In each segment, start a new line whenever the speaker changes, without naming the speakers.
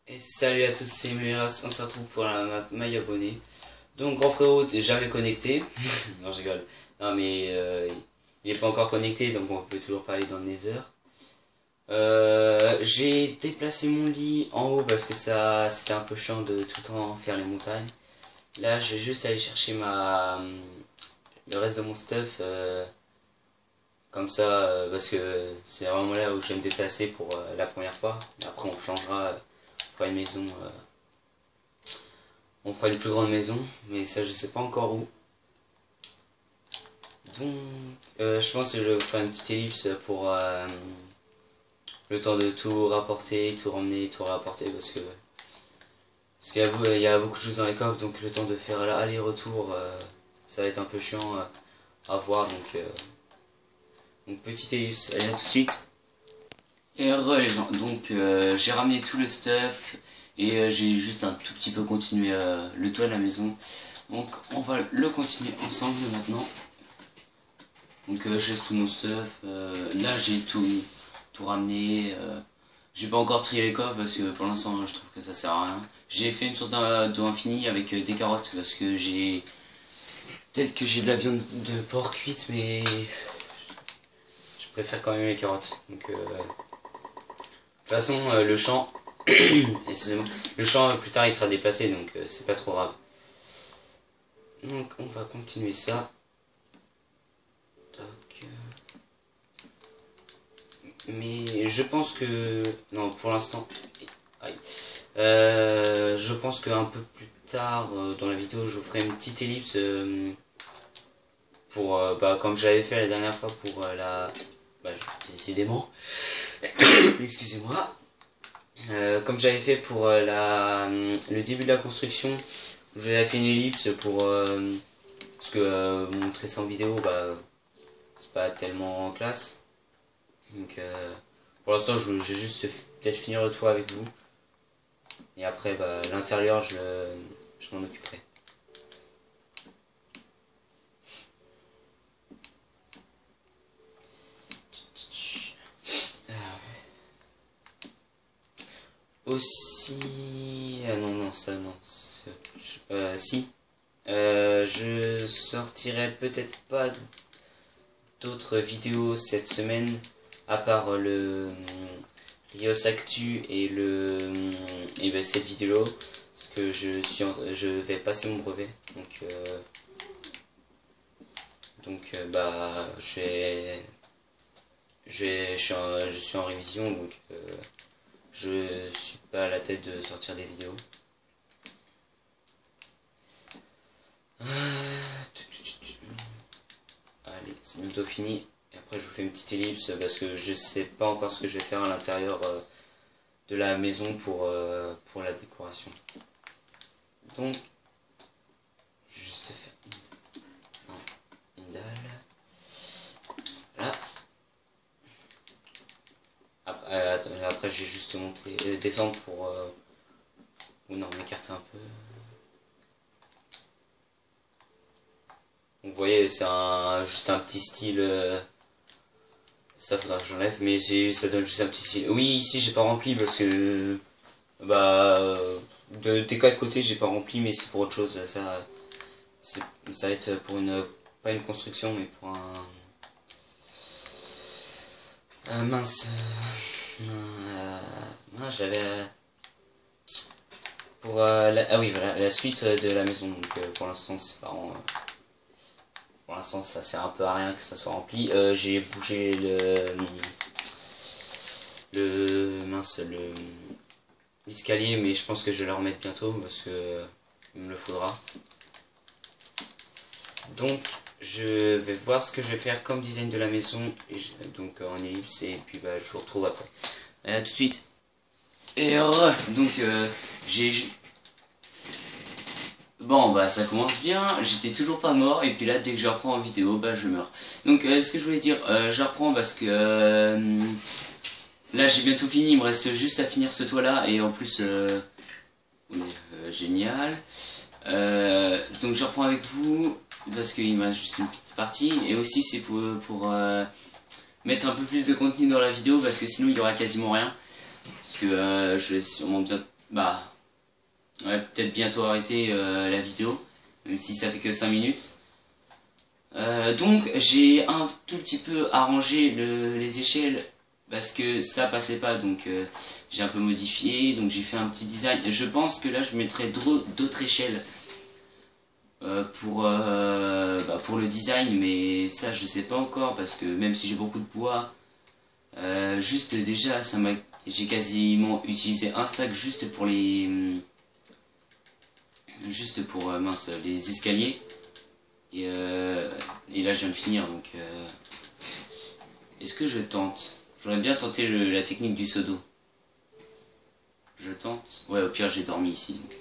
Et salut à tous, c'est Mélas, on se retrouve pour la map My Abonné. Donc grand frérot, t'es jamais connecté. Non, je rigole. Non mais il est pas encore connecté, donc on peut toujours parler dans le Nether. J'ai déplacé mon lit en haut parce que ça c'était un peu chiant de tout le temps faire les montagnes. Là je vais juste aller chercher le reste de mon stuff comme ça parce que c'est vraiment là où je vais me déplacer pour la première fois. Après on changera, on fera une maison, on fera une plus grande maison, mais ça je sais pas encore où. Donc je pense que je ferai une petite ellipse pour le temps de tout rapporter, tout ramener, tout rapporter parce qu'il y a beaucoup de choses dans les coffres, donc le temps de faire l'aller-retour ça va être un peu chiant à voir, donc petite ellipse, allez à tout de suite. Et les gens, donc j'ai ramené tout le stuff et j'ai juste un tout petit peu continué le toit de la maison, donc on va le continuer ensemble maintenant. Donc j'ai tout mon stuff, là j'ai tout ramené, j'ai pas encore trié les coffres parce que pour l'instant je trouve que ça sert à rien. J'ai fait une sorte d'eau infinie avec des carottes parce que peut-être que j'ai de la viande de porc cuite, mais je préfère quand même les carottes. Donc de toute façon le champ, excusez-moi, le champ plus tard il sera déplacé, donc c'est pas trop grave. Donc on va continuer ça. Mais je pense que... Non, pour l'instant... je pense qu'un peu plus tard dans la vidéo, je vous ferai une petite ellipse pour... comme j'avais fait la dernière fois pour la... décidément. Excusez-moi. Comme j'avais fait pour le début de la construction, j'avais fait une ellipse pour... parce que montrer ça en vidéo, c'est pas tellement en classe. Donc pour l'instant je vais juste peut-être finir le toit avec vous. Et après l'intérieur je m'en occuperai. Aussi... Ah non, ça non. Si. Je sortirai peut-être pas d'autres vidéos cette semaine à part le Rios Actu et cette vidéo, parce que je vais passer mon brevet, donc je suis en révision, donc je suis pas à la tête de sortir des vidéos. Allez, c'est bientôt fini. Et après je vous fais une petite ellipse parce que je sais pas encore ce que je vais faire à l'intérieur de la maison pour la décoration. Donc juste faire une dalle. Là. Après je vais juste monter, descendre pour ou non, m'écarter un peu. Vous voyez, c'est juste un petit style. Ça faudra que j'enlève, mais ça donne juste un petit style. Oui, ici j'ai pas rempli parce que des quatre côtés j'ai pas rempli, mais c'est pour autre chose. Ça va être pour pas une construction, mais pour un mince. Non, j'avais pour ah oui, voilà, la suite de la maison. Donc pour l'instant c'est pas en... Pour l'instant, ça sert un peu à rien que ça soit rempli. J'ai bougé l'escalier, mais je pense que je vais le remettre bientôt parce que il me le faudra. Donc, je vais voir ce que je vais faire comme design de la maison, donc en ellipse, et puis je vous retrouve après. À tout de suite. Et donc j'ai... Bon ça commence bien, j'étais toujours pas mort et puis là dès que je reprends en vidéo je meurs. Donc ce que je voulais dire, je reprends parce que là j'ai bientôt fini, il me reste juste à finir ce toit là et en plus génial. Donc je reprends avec vous parce qu'il me reste juste une petite partie et aussi c'est pour mettre un peu plus de contenu dans la vidéo parce que sinon il y aura quasiment rien. Parce que je vais sûrement bah, on va peut-être bientôt arrêter la vidéo, même si ça fait que 5 minutes. Donc j'ai un tout petit peu arrangé les échelles parce que ça passait pas, donc j'ai un peu modifié, donc j'ai fait un petit design. Je pense que là je mettrai d'autres échelles pour le design, mais ça je sais pas encore parce que même si j'ai beaucoup de bois, juste déjà j'ai quasiment utilisé un stack juste pour mince, les escaliers. Et là je viens de finir, donc est-ce que je tente? J'aurais bien tenté la technique du seau d'eau. Je tente. Ouais, au pire j'ai dormi ici, donc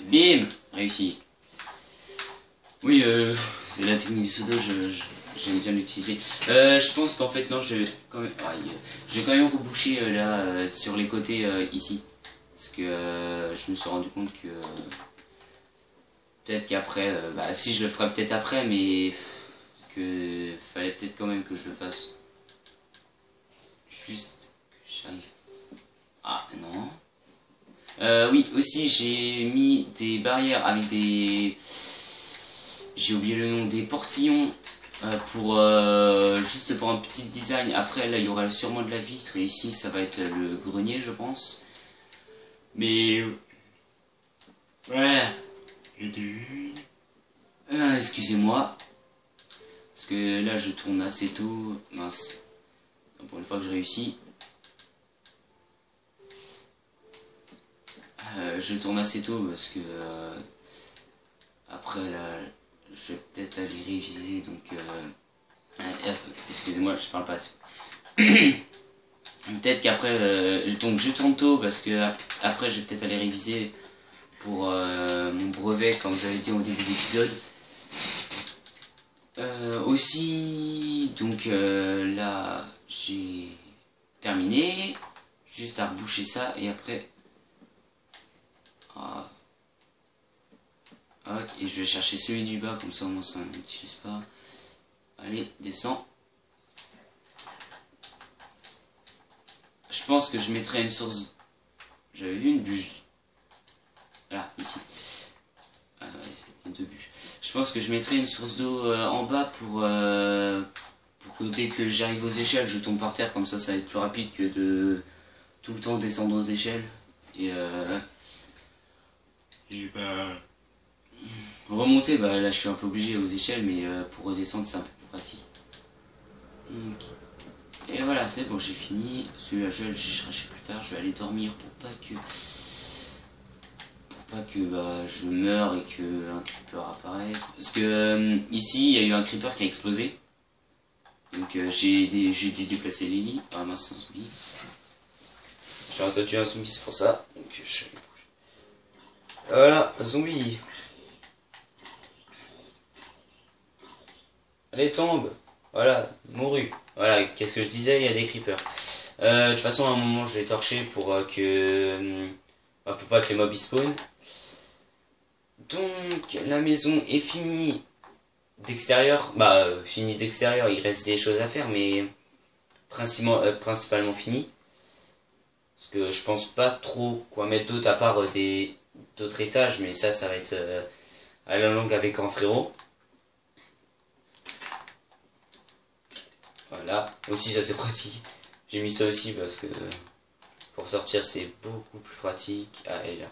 bim, réussi. Oui, c'est la technique du seau d'eau, j'aime bien l'utiliser. Je pense qu'en fait non, je vais quand même reboucher là sur les côtés ici, parce que je me suis rendu compte que peut-être qu'après, bah si je le ferai peut-être après, mais que fallait peut-être quand même que je le fasse. Juste que j'arrive. Ah non. Oui, aussi j'ai mis des barrières avec des... J'ai oublié le nom, des portillons pour juste pour un petit design. Après là il y aura sûrement de la vitre et ici ça va être le grenier je pense. Mais... Ouais. Excusez-moi. Parce que là je tourne assez tôt. Mince. Pour une fois que je réussis. Je tourne assez tôt parce que après là je vais peut-être aller réviser donc excusez-moi je parle pas assez. Peut-être qu'après donc je tourne tôt parce que après je vais peut-être aller réviser pour mon brevet comme j'avais dit au début de l'épisode. Aussi donc là j'ai terminé, juste à reboucher ça et après ok, et je vais chercher celui du bas comme ça au moins ça n'utilise pas. Allez, descends. Je pense que je mettrai une source. J'avais vu une bûche. Là, ici. Ah ouais, il y a deux bûches. Je pense que je mettrai une source d'eau en bas pour que dès que j'arrive aux échelles, je tombe par terre. Comme ça va être plus rapide que de tout le temps descendre aux échelles. Et bah... Remonter, bah là je suis un peu obligé aux échelles, mais pour redescendre c'est un peu plus pratique. Et voilà, c'est bon, j'ai fini. Celui-là je vais le chercher plus tard. Je vais aller dormir pour pas que bah, je meure et que un creeper apparaisse. Parce que ici il y a eu un creeper qui a explosé. Donc j'ai dû déplacer les lits. Ah mince, un zombie. J'ai entendu un zombie, c'est pour ça. Donc je vais bouger. Voilà, zombie. Allez, tombe. Voilà, mouru. Voilà, qu'est-ce que je disais, il y a des creepers. De toute façon, à un moment, je vais torcher pour pour pas que les mobs y spawnent. Donc, la maison est finie d'extérieur. Bah, finie d'extérieur, il reste des choses à faire, mais principalement fini. Parce que je pense pas trop quoi mettre d'autre à part d'autres étages, mais ça va être à la longue avec grand frérot. Voilà, aussi ça c'est pratique. J'ai mis ça aussi parce que pour sortir c'est beaucoup plus pratique. Ah, elle est là.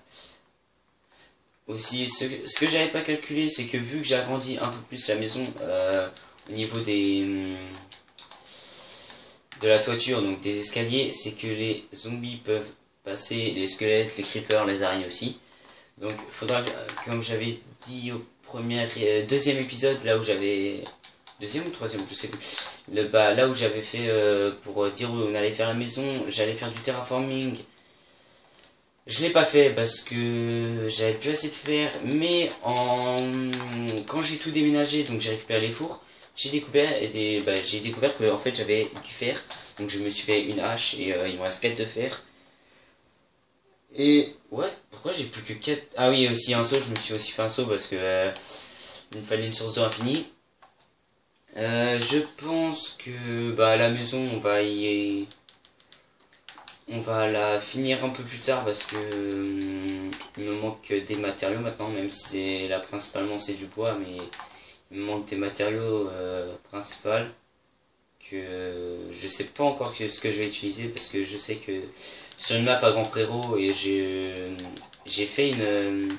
Aussi, ce que j'avais pas calculé, c'est que vu que j'ai agrandi un peu plus la maison au niveau de la toiture, donc des escaliers, c'est que les zombies peuvent passer, les squelettes, les creepers, les araignées aussi. Donc faudra, comme j'avais dit au deuxième épisode, là où j'avais... Deuxième ou troisième, je sais plus. Là où j'avais fait pour dire où on allait faire la maison, j'allais faire du terraforming. Je l'ai pas fait parce que j'avais plus assez de fer, mais quand j'ai tout déménagé, donc j'ai récupéré les fours, j'ai découvert que en fait j'avais du fer, donc je me suis fait une hache et il me reste 4 de fer. Et ouais, pourquoi j'ai plus que 4? Ah oui, aussi un seau, je me suis aussi fait un seau parce que il me fallait une source d'eau infinie. Je pense que bah la maison on va y On va la finir un peu plus tard parce que il me manque des matériaux maintenant, même si c'est là principalement c'est du bois, mais il me manque des matériaux principaux que je sais pas encore ce que je vais utiliser parce que je sais que sur une map à Grand Frérot et j'ai fait une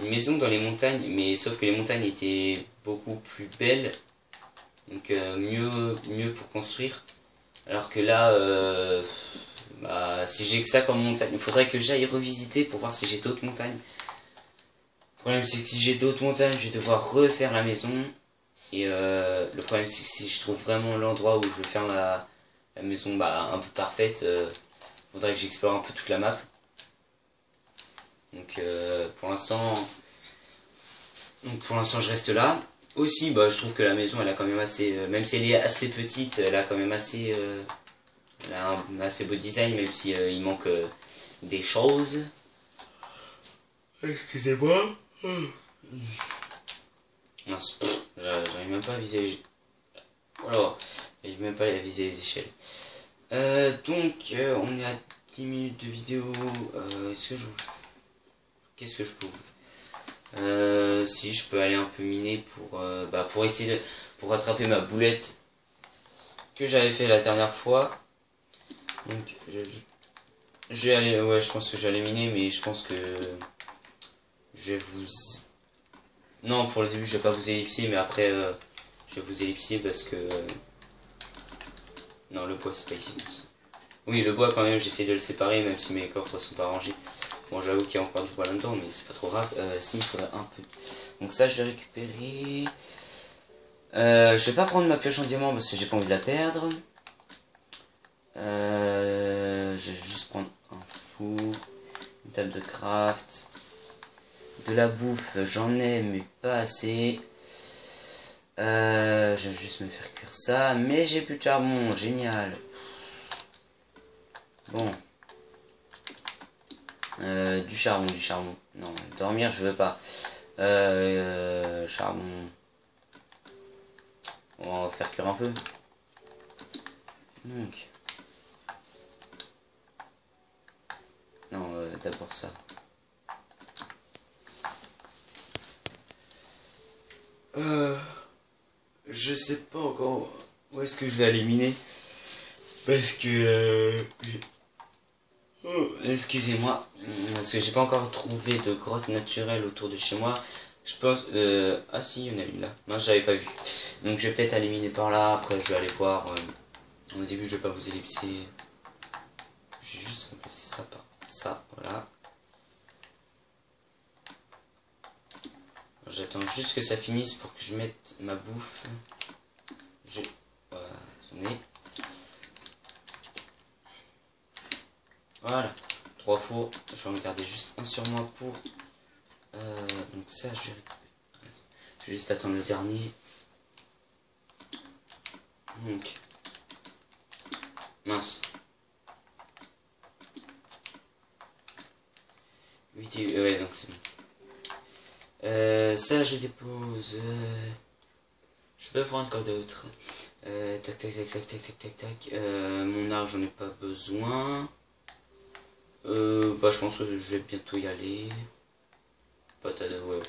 maison dans les montagnes, mais sauf que les montagnes étaient beaucoup plus belles, donc mieux pour construire. Alors que là, bah, si j'ai que ça comme montagne, il faudrait que j'aille revisiter pour voir si j'ai d'autres montagnes. Le problème c'est que si j'ai d'autres montagnes, je vais devoir refaire la maison. Et le problème c'est que si je trouve vraiment l'endroit où je veux faire la maison bah, un peu parfaite, il faudrait que j'explore un peu toute la map. Donc pour l'instant je reste là. Aussi bah, je trouve que la maison elle a quand même assez, même si elle est assez petite, elle a quand même assez, elle a un assez beau design même si il manque des choses. Excusez-moi. Mince, j'arrive même pas à viser. Voilà, j'arrive même pas à viser les échelles. Donc, on est à 10 minutes de vidéo. Est-ce que je vous... Qu'est-ce que je peux vous... si je peux aller un peu miner pour essayer de... pour rattraper ma boulette que j'avais fait la dernière fois. Donc, je vais aller... Ouais, je pense que j'allais miner, mais je pense que... Je vais vous... Non, pour le début, je vais pas vous ellipser, mais après, je vais vous ellipser parce que... Non, le bois, c'est pas ici. Oui, le bois, quand même, j'essaie de le séparer, même si mes coffres sont pas rangés. Bon, j'avoue qu'il y a encore du bois là-dedans, mais c'est pas trop grave. Si, il faudrait un peu. Donc ça, je vais récupérer... je vais pas prendre ma pioche en diamant parce que j'ai pas envie de la perdre. Je vais juste prendre un four, une table de craft... De la bouffe, j'en ai, mais pas assez. Je vais juste me faire cuire ça. Mais j'ai plus de charbon, génial. Bon. Du charbon. Non, dormir, je veux pas. Charbon. On va faire cuire un peu. Donc. Non, d'abord ça. Je sais pas encore où est-ce que je vais aller miner. Parce que... Oh, excusez-moi. Parce que j'ai pas encore trouvé de grotte naturelle autour de chez moi. Je pense... Ah si, il y en a une là. Non, j'avais pas vu. Donc je vais peut-être aller miner par là. Après, je vais aller voir. Au début, je vais pas vous ellipser. Je vais juste remplacer ça par ça. Voilà. J'attends juste que ça finisse pour que je mette ma bouffe. Voilà, attendez. Voilà, 3 fours. Je vais en garder juste un sur moi pour... donc ça, je vais juste attendre le dernier. Donc... Mince. 8 et... ouais, donc c'est bon. Ça je dépose. Je peux prendre quoi d'autre. Tac. Mon arc j'en ai pas besoin. Bah je pense que je vais bientôt y aller. Patate, ouais.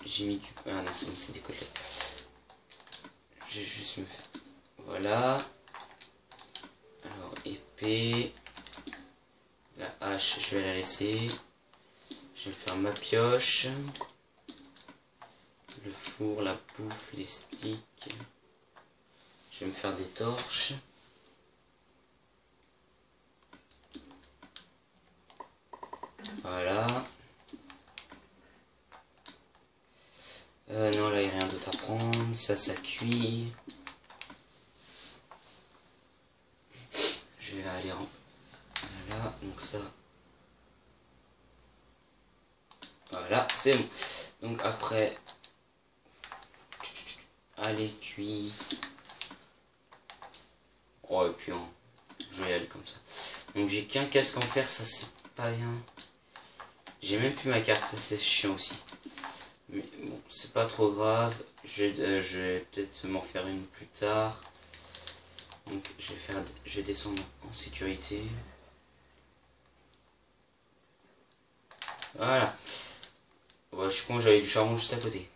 J'ai mis du... Ah non c'est bon, c'est des côtelettes. Je vais juste me faire... Voilà. Alors épée. La hache je vais la laisser. Je vais faire ma pioche, le four, la bouffe, les sticks. Je vais me faire des torches. Voilà. Non, là, il n'y a rien d'autre à prendre. Ça cuit. Je vais aller en... Voilà, donc ça... Voilà, c'est bon. Donc après, allez, cuit. Oh, et puis je vais y aller comme ça. Donc j'ai qu'un casque en fer, ça c'est pas bien. J'ai même plus ma carte, ça c'est chiant aussi. Mais bon, c'est pas trop grave. Je vais peut-être m'en faire une plus tard. Donc je vais descendre en sécurité. Voilà. Ouais, je suis con, j'avais du charbon juste à côté.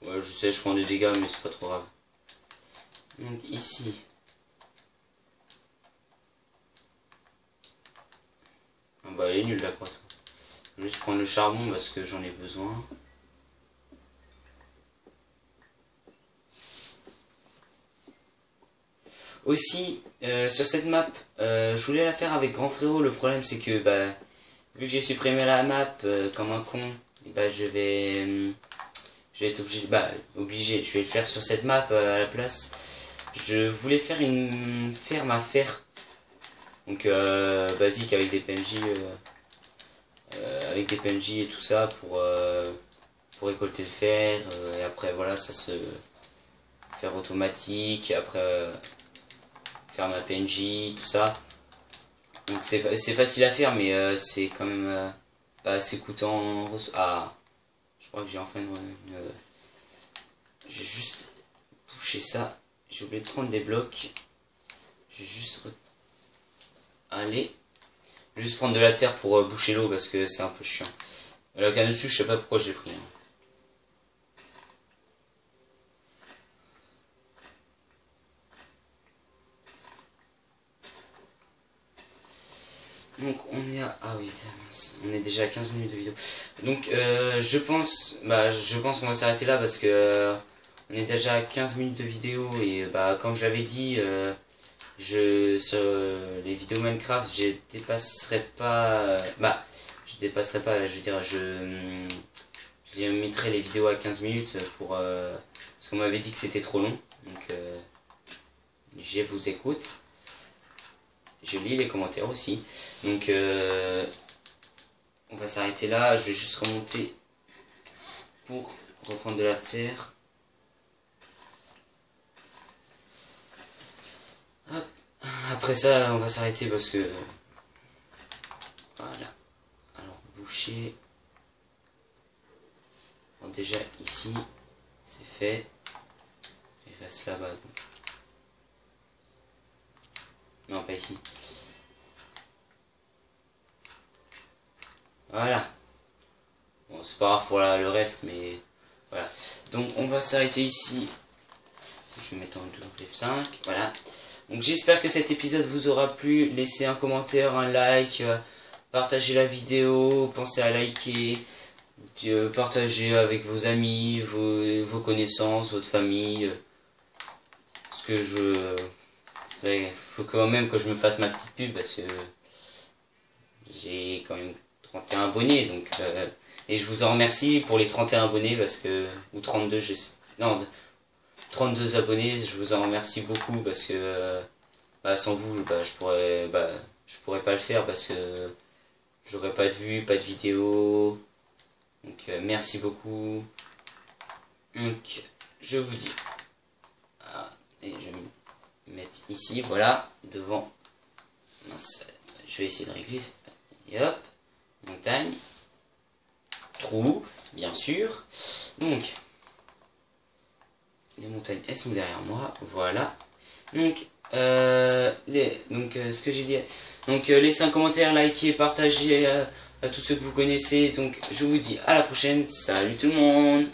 Ouais, je sais, je prends des dégâts, mais c'est pas trop grave. Donc ici. Ah bah elle est nulle la crotte. Je vais juste prendre le charbon parce que j'en ai besoin. Aussi, sur cette map, je voulais la faire avec Grand Frérot. Le problème c'est que bah, vu que j'ai supprimé la map comme un con, bah, je vais être obligé, je vais le faire sur cette map à la place. Je voulais faire une ferme à fer, donc basique avec des PNJ, et tout ça pour récolter le fer. Et après voilà, ça se faire automatique. Après faire ma PNJ, tout ça. Donc c'est facile à faire, mais c'est quand même pas assez coûteux en ressources. Ah, je crois que j'ai enfin j'ai juste bouché ça. J'ai oublié de prendre des blocs. Je vais juste aller. Je vais juste prendre de la terre pour boucher l'eau parce que c'est un peu chiant. La canne dessus, je sais pas pourquoi j'ai pris. Hein. Donc on est à... Ah oui, on est déjà à 15 minutes de vidéo. Donc je pense qu'on va s'arrêter là parce que on est déjà à 15 minutes de vidéo. Et bah comme j'avais dit, sur les vidéos Minecraft, je dépasserai pas... je veux dire, je mettrai les vidéos à 15 minutes pour... parce qu'on m'avait dit que c'était trop long. Donc je vous écoute. Je lis les commentaires aussi. Donc on va s'arrêter là. Je vais juste remonter pour reprendre de la terre. Hop. Après ça, on va s'arrêter parce que... Voilà. Alors, boucher. Bon, déjà, ici, c'est fait. Il reste là-bas. Donc. Non, pas ici. Voilà. Bon, c'est pas grave pour le reste, mais voilà. Donc, on va s'arrêter ici. Je vais mettre en F5. Voilà. Donc, j'espère que cet épisode vous aura plu. Laissez un commentaire, un like, partagez la vidéo, pensez à liker, partagez avec vos amis, vos connaissances, votre famille. Parce que il faut quand même que je me fasse ma petite pub parce que j'ai quand même 31 abonnés. Donc, et je vous en remercie pour les 31 abonnés parce que... Ou 32, je sais. Non, 32 abonnés, je vous en remercie beaucoup parce que sans vous, je pourrais pas le faire parce que j'aurais pas de vues, pas de vidéos. Donc merci beaucoup. Donc je vous dis. Et je vais me mettre ici, voilà, devant. Mince, je vais essayer de régler. Et hop, montagne, trou, bien sûr. Donc les montagnes, elles sont derrière moi, voilà. Donc ce que j'ai dit. Donc laissez un commentaire, likez, partagez à tous ceux que vous connaissez. Donc je vous dis à la prochaine. Salut tout le monde.